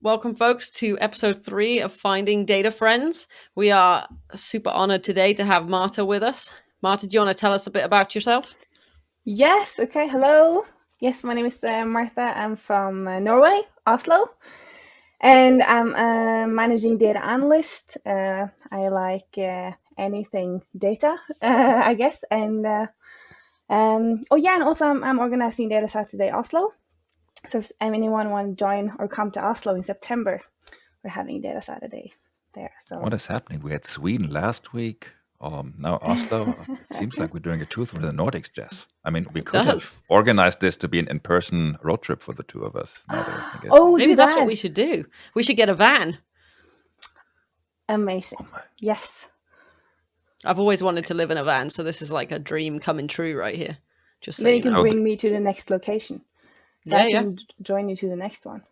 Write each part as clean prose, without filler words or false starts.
Welcome, folks, to episode 3 of Finding Data Friends. We are super honored today to have Marthe with us. Marthe, do you want to tell us a bit about yourself? Yes, okay, hello. Yes, my name is Marthe. I'm from Norway, Oslo, and I'm a managing data analyst. I like anything data, I guess. And and also I'm organizing Data Saturday Oslo. So if anyone want to join or come to Oslo in September, we're having Data Saturday there. So What is happening? We had Sweden last week. Now Oslo. It seems like we're doing a tour through the Nordics, Jess. I mean, we could have organized this to be an in-person road trip for the two of us. Now that I think it. Oh, Maybe do that's that. what we should do. We should get a van. Amazing. Yes. I've always wanted to live in a van, so this is like a dream coming true right here. Just so Then you you can know. bring me to the next location. So I can join you to the next one.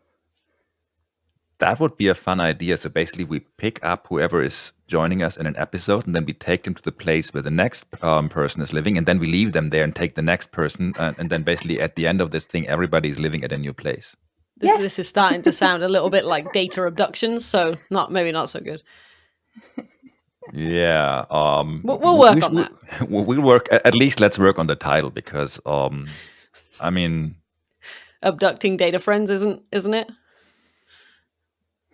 That would be a fun idea. So basically, we pick up whoever is joining us in an episode, and then we take them to the place where the next person is living, and then we leave them there and take the next person, and then basically at the end of this thing, everybody is living at a new place. This is starting to sound a little bit like data abductions, so maybe not so good. Yeah, we'll work on that. We'll work. At least let's work on the title because, I mean, abducting data friends, isn't it?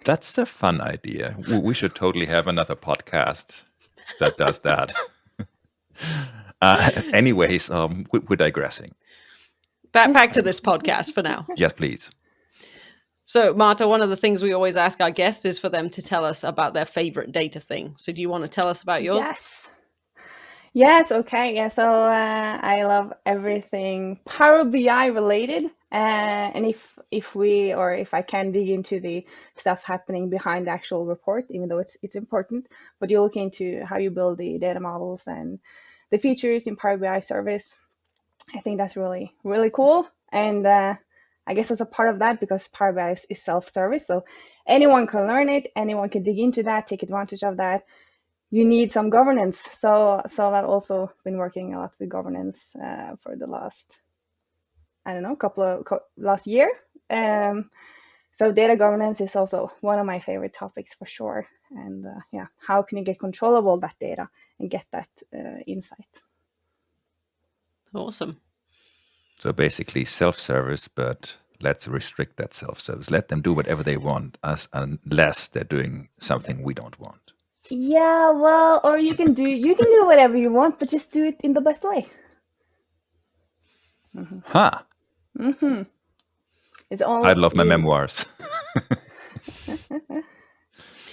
That's a fun idea. We should totally have another podcast that does that. Anyways, we're digressing. Back to this podcast for now. Yes, please. So, Marthe, one of the things we always ask our guests is for them to tell us about their favorite data thing. So do you want to tell us about yours? Yes, okay. Yeah, so I love everything Power BI related. And if I can dig into the stuff happening behind the actual report, even though it's important, but you look into how you build the data models and the features in Power BI service, I think that's really, really cool. And I guess as a part of that, because Power BI is self-service, so anyone can learn it, anyone can dig into that, take advantage of that. You need some governance. So I've also been working a lot with governance for the last, I don't know, last year. So data governance is also one of my favorite topics for sure. And how can you get control of all that data and get that insight? Awesome. So basically self-service, but let's restrict that self-service. Let them do whatever they want, unless they're doing something we don't want. Yeah, well, or you can do whatever you want, but just do it in the best way. Mm-hmm. Huh. Mm-hmm. It's all. I love my memoirs.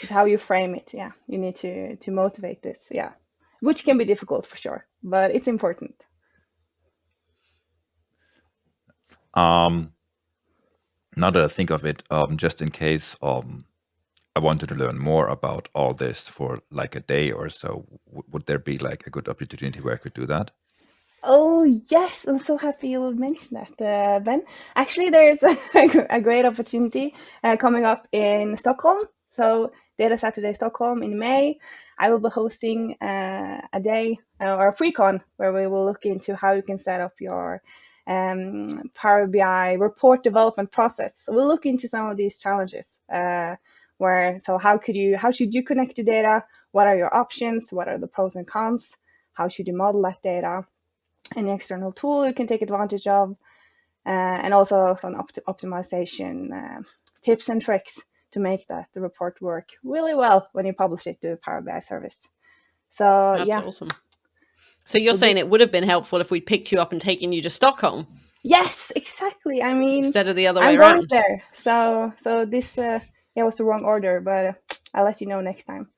It's how you frame it. Yeah, you need to motivate this. Yeah, which can be difficult for sure, but it's important. Now that I think of it, just in case I wanted to learn more about all this for like a day or so, would there be like a good opportunity where I could do that? Oh, yes. I'm so happy you would mention that, Ben. Actually, there's a great opportunity coming up in Stockholm. So Data Saturday Stockholm in May. I will be hosting a day or a pre-con where we will look into how you can set up your Power BI report development process. So we'll look into some of these challenges. How should you connect to data? What are your options? What are the pros and cons? How should you model that data? Any external tool you can take advantage of, and also some optimization tips and tricks to make the report work really well when you publish it to Power BI service. So that's awesome. So you're saying it would have been helpful if we picked you up and taken you to Stockholm? Yes, exactly. I mean, instead of the other way around. I'm going there. So this was the wrong order, but I'll let you know next time.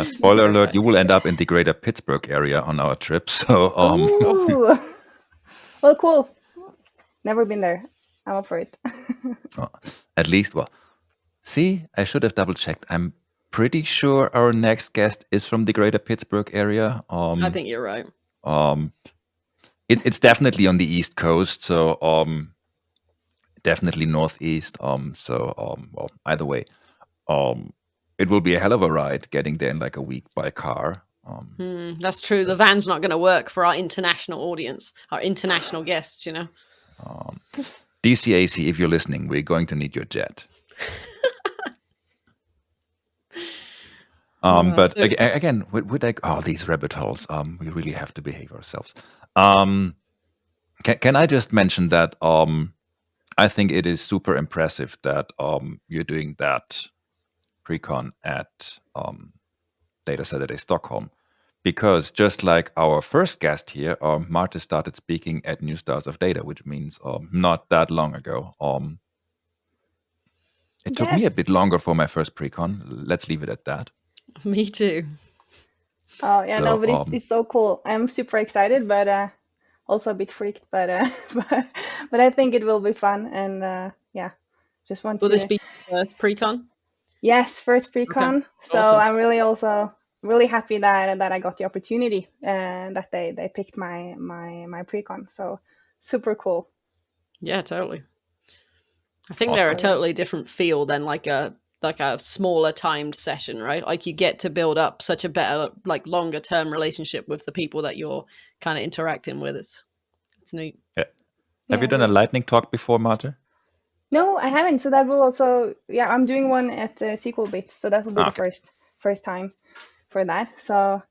Spoiler alert, you will end up in the greater Pittsburgh area on our trip. So well, cool. Never been there. I'm up for it. At least, see, I should have double checked. I'm pretty sure our next guest is from the greater Pittsburgh area. I think you're right. It's definitely on the East Coast, so definitely Northeast. Either way, it will be a hell of a ride getting there in like a week by car. That's true. The van's not going to work for our international audience, our international guests, you know. DCAC, if you're listening, we're going to need your jet. But So again, with like all these rabbit holes, we really have to behave ourselves. Can I just mention that I think it is super impressive that you're doing that pre-con at Data Saturday Stockholm, because just like our first guest here, Marthe started speaking at New Stars of Data, which means not that long ago. It took me a Yes. bit longer for my first pre-con. Let's leave it at that. me too. Oh yeah, no, So but it's so cool. I'm super excited, but also a bit freaked. But but I think it will be fun, and yeah, just want Will this to. be your first pre-con? Yes, first Okay, pre-con. So awesome. I'm really also really happy that I got the opportunity and that they picked my pre-con. So super cool. Yeah, totally. I think they're a awesome. So yeah. totally different feel than like a smaller timed session, right? Like you get to build up such a better, like longer term relationship with the people that you're kind of interacting with. It's neat. Yeah. Have Yeah, you I done a agree. lightning talk before, Marthe? No, I haven't. So that will also, yeah, I'm doing one at SQL Bits. So that will be Ah, the okay. first time for that. So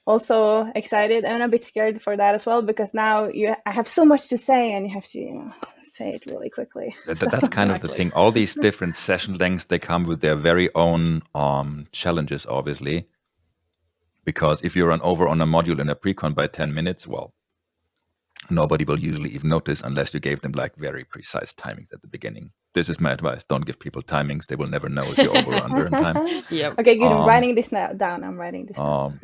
also excited and a bit scared for that as well because now I have so much to say and you have to, say it really quickly. So That's kind of the Exactly. thing. All these different session lengths, they come with their very own challenges, obviously. Because if you run over on a module in a pre-con by 10 minutes, well, nobody will usually even notice unless you gave them like very precise timings at the beginning. This is my advice. Don't give people timings. They will never know if you're over or under in time. Yep. okay, good. I'm Um, writing this now down. I'm writing this now. um,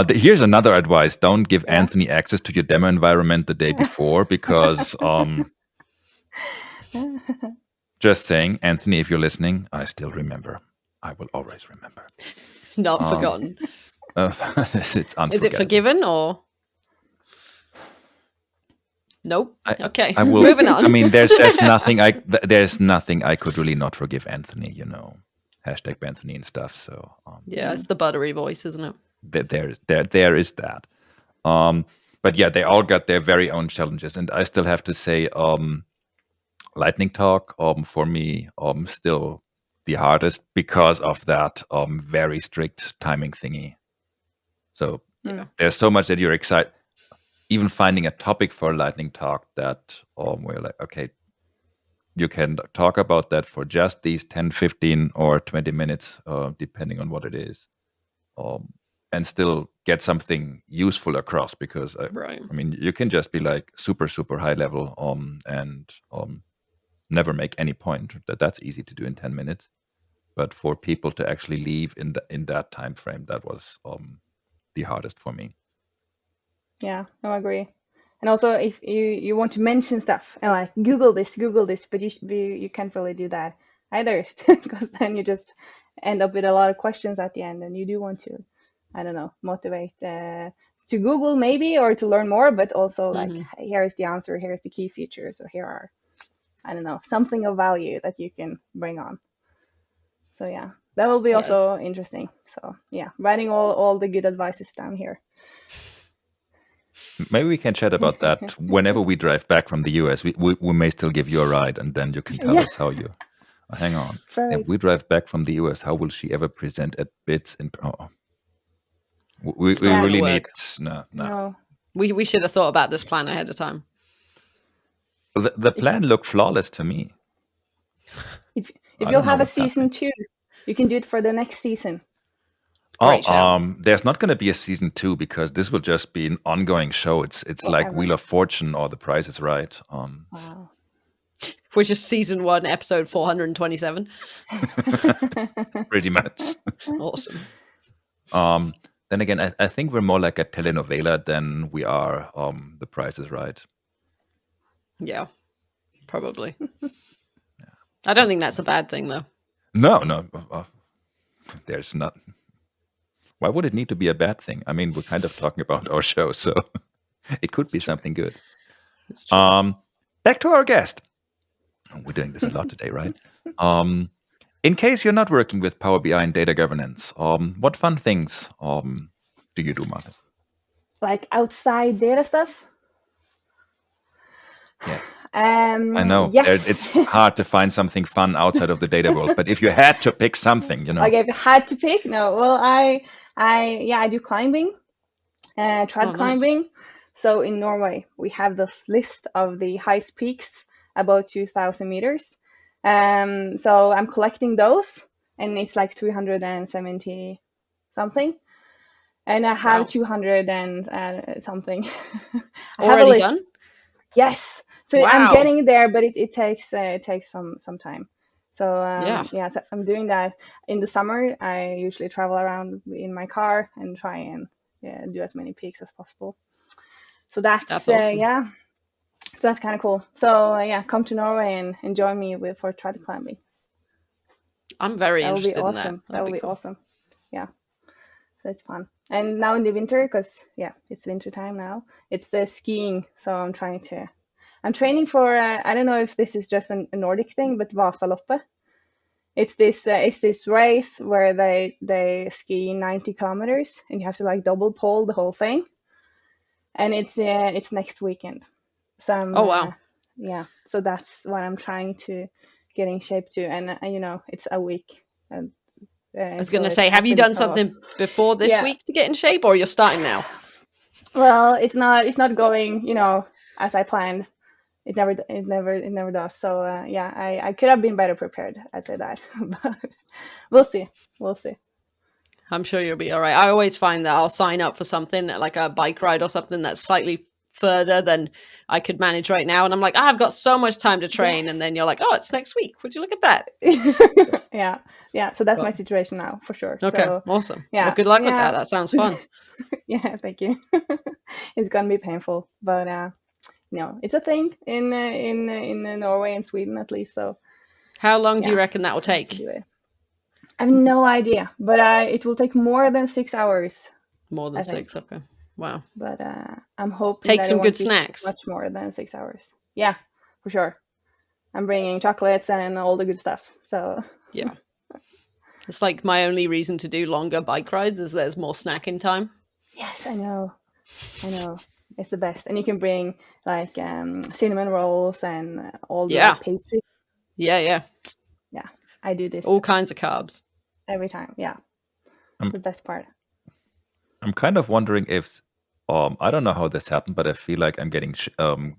here's another advice. Don't give Yeah. Anthony access to your demo environment the day before because just saying, Anthony, if you're listening, I still remember. I will always remember. It's not Um, forgotten. it's Is it unforgettable. forgiven or nope? I, Okay, I will. moving I on. mean, there's nothing there's nothing I could really not forgive Anthony. Hashtag Anthony and stuff. So Yeah, it's the buttery voice, isn't it? there is that. Um, but yeah, they all got their very own challenges, and I still have to say, Lightning Talk for me still the hardest because of that very strict timing thingy. So Yeah. there's so much that you're excited. Even finding a topic for a Lightning Talk that we're like, okay, you can talk about that for just these 10, 15, or 20 minutes, depending on what it is, and still get something useful across. Because Right. I mean, you can just be like super, super high level and never make any point. That's easy to do in 10 minutes. But for people to actually leave in that time frame, that was the hardest for me. Yeah, no, I agree. And also, if you want to mention stuff and like Google this, but you can't really do that either because then you just end up with a lot of questions at the end, and you do want to, I don't know, motivate to Google maybe or to learn more, but also like Hmm. hey, here is the answer, here's the key features, or here are, I don't know, something of value that you can bring on. So yeah, that will be Yes. also interesting. So yeah, writing all the good advices down here. Maybe we can chat about that whenever we drive back from the US. We may still give you a ride, and then you can tell Yeah, us how you. Hang on. If right. we drive back from the US, how will she ever present at bits in? Oh, It's we not Yeah, going to really need. work. No. no. We should have thought about this plan ahead of time. The If plan looked flawless to me. if I you'll don't know have a what's happening. season 2, you can do it for the next season. Oh, Great shout. there's not going to be a season 2 because this will just be an ongoing show. It's like Forever. Wheel of Fortune or The Price is Right. Wow. Which is season 1, episode 427. Pretty much. Awesome. Then again, I think we're more like a telenovela than we are The Price is Right. Yeah, probably. I don't think that's a bad thing, though. No, there's not. Why would it need to be a bad thing? I mean, we're kind of talking about our show, so it could It's be true. something good. It's true. Back to our guest. We're doing this a lot today, right? In case you're not working with Power BI and data governance, what fun things do you do, Martha? Like outside data stuff? Yes. I know. It's Yes. hard to find something fun outside of the data world. But if you had to pick something, Okay, if I had to pick, no. Well, I do climbing, Oh, trad nice. climbing. So in Norway, we have this list of the highest peaks above 2,000 meters. So I'm collecting those, and it's like 370 something, and I have Wow. 200 and something. I have a Already list. done? Yes. So I'm Wow. getting there, but it takes some time. So Yeah, yeah, so I'm doing that in the summer. I usually travel around in my car and try and do as many peaks as possible. So that's that's awesome. yeah, so that's kind of cool. So yeah, come to Norway and join me for trad climbing. I'm very That will be interested in that. awesome. That That'd will be be cool. awesome. Yeah, so it's fun. And now in the winter, because yeah, it's winter time now. It's the skiing, so I'm training for. I don't know if this is just a Nordic thing, but Vasaloppet. It's this race where they ski 90 kilometers and you have to like double pole the whole thing, and it's next weekend. So I'm Oh, wow. yeah. So that's what I'm trying to get in shape to, and it's a week and I was going until to it say, have you happens. done So something before this yeah. week to get in shape, or you're starting now? Well, it's not going as I planned. It never does. So yeah, I could have been better prepared. I'd say that, but we'll see. We'll see. I'm sure you'll be all right. I always find that I'll sign up for something like a bike ride or something that's slightly further than I could manage right now. And I'm like, I've got so much time to train. And Yes. then you're like, oh, it's next week. Would you look at that? Yeah, yeah. So that's my But situation now for sure. okay, So awesome. Well, yeah, good luck with that. yeah, That sounds fun. yeah. Thank you. It's gonna be painful, but it's a thing in Norway and Sweden at least. So How long do you yeah, reckon that will I have to take? do it. I have no idea, but it will take more than 6 hours, More than I think. six. Okay. Wow. But I'm hoping Take that it some won't good be snacks. much more than 6 hours. Yeah, for sure. I'm bringing chocolates and all the good stuff. So Yeah. It's like my only reason to do longer bike rides is there's more snacking time. yes, I know, it's the best, and you can bring like cinnamon rolls and all the Yeah. like pastry. Yeah. Yeah. Yeah, I do this All kinds of carbs. every time. Yeah, I'm the best part. I'm kind of wondering if I don't know how this happened, but I feel like I'm getting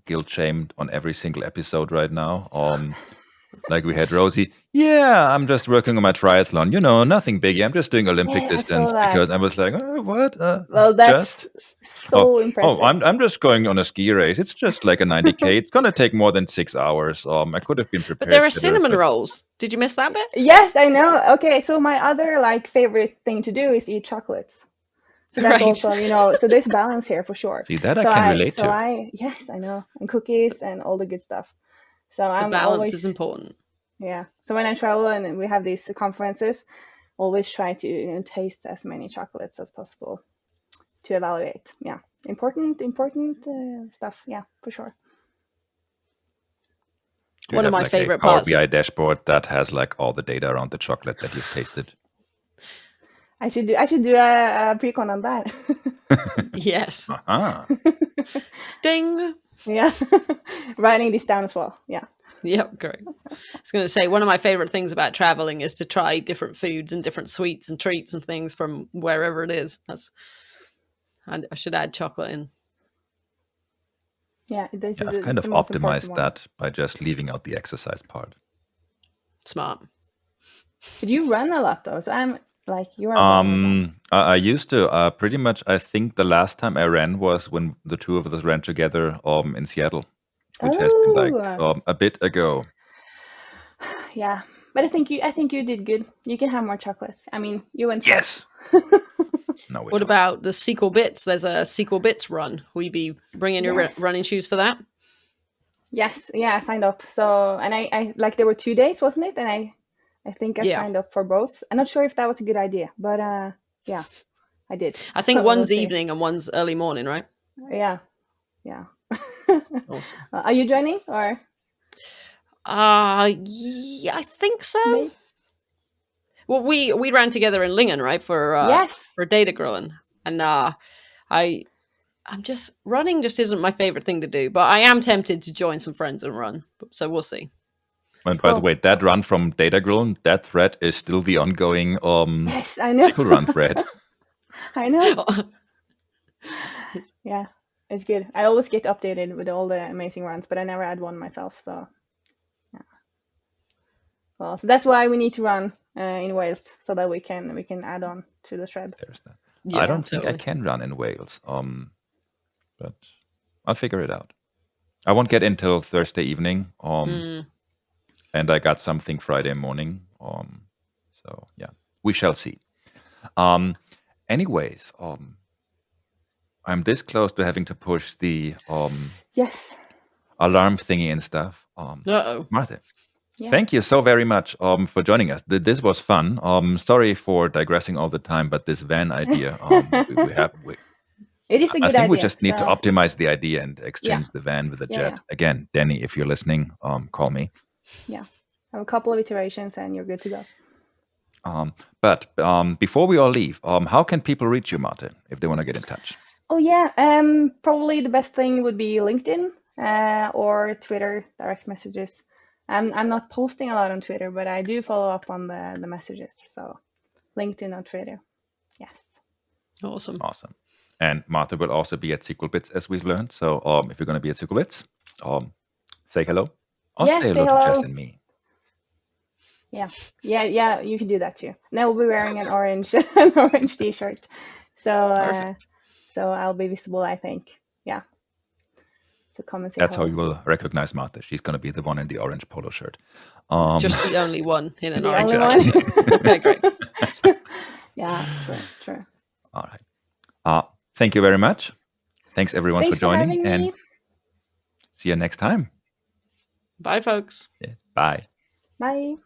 guilt shamed on every single episode right now. Like we had Rosie. Yeah, I'm just working on my triathlon. Nothing biggie. I'm just doing Olympic Yeah, I saw distance that. because I was like, oh, what? Well, that's Just? Oh, so oh, impressive. I'm just going on a ski race. It's just like a 90K. It's gonna take more than 6 hours. I could have been But there prepared are better, cinnamon but rolls. Did you miss that bit? Yes, I know. Okay, so my other like favorite thing to do is eat chocolates. So that's Right. also, so there's balance here for sure. see that I So can I, relate so to. I, yes, I know, and cookies and all the good stuff. So The I'm balance is always, important. yeah. So when I travel and we have these conferences, always try to taste as many chocolates as possible to evaluate. Yeah, important stuff. Yeah, for sure. Do you One of have my like a favorite Power parts of BI dashboard that has like all the data around the chocolate that you've tasted? I should do a pre-con on that. yes. Uh-huh. Ding. Yeah, writing this down as well. Yeah. Yep, correct. I was going to say one of my favorite things about traveling is to try different foods and different sweets and treats and things from wherever it is. I should add chocolate in. Yeah, this Yeah, is I've kind it's of the most important optimized one. that by just leaving out the exercise part. Smart. But you run a lot though, so I'm like you are running a lot. I used to pretty much. I think the last time I ran was when the two of us ran together in Seattle, which has been like Oh, a bit ago. yeah. But I think you did good. You can have more chocolates. I mean, you went fast. Yes. No, we What don't. about the sequel bits? There's a sequel bits run. Will you be bringing your Yes. running shoes for that? Yes. Yeah, I signed up. So, and I like there were 2 days, wasn't it? And I think I Yeah. signed up for both. I'm not sure if that was a good idea, but yeah, I did. I think So we'll one's see. evening and one's early morning, right? Yeah. Yeah. Awesome. Are you joining or Yeah, I think so. maybe? Well, we ran together in Lingen, right, for Yes. data growing, and I Running just isn't my favorite thing to do, but I am tempted to join some friends and run. So we'll see. And by the way, that run from Data Grill, that thread is still the ongoing Yes, I know. SQL run thread. I know. Yeah, it's good. I always get updated with all the amazing runs, but I never add one myself. So yeah. Well, so that's why we need to run in Wales so that we can add on to the thread. There's that. Yeah, I don't think I totally. can run in Wales, but I'll figure it out. I won't get in till Thursday evening, and I got something Friday morning. So yeah, we shall see. Anyways, I'm this close to having to push the Yes. alarm thingy and stuff. Uh-oh. Marthe, Yeah. thank you so very much for joining us. This was fun. Sorry for digressing all the time, but this van idea, It is a I good think idea. we just need to So, optimize the idea and exchange Yeah. the van with a Yeah, jet. yeah. Again, Danny, if you're listening, call me. Yeah. Have a couple of iterations and you're good to go. But before we all leave, how can people reach you, Marthe, if they want to get in touch? Oh yeah, probably the best thing would be LinkedIn or Twitter direct messages. I'm not posting a lot on Twitter, but I do follow up on the messages. So LinkedIn or Twitter. Yes. Awesome. And Marthe will also be at SQL Bits, as we've learned. So if you're going to be at SQL Bits, say hello. Also Yes, say say hello to Jess hello. and me. Yeah, you can do that too. And I will be wearing an orange t-shirt. So Perfect. so I'll be visible, I think. Yeah. So come and say That's how hello. you will recognize Marthe. She's going to be the one in the orange polo shirt. Just the only one in an The orange only jacket. one. Okay, great. Yeah, true. All right. Thank you very much. Thanks everyone Thanks for for joining, having and me. see you next time. Bye, folks. Yeah, bye. Bye.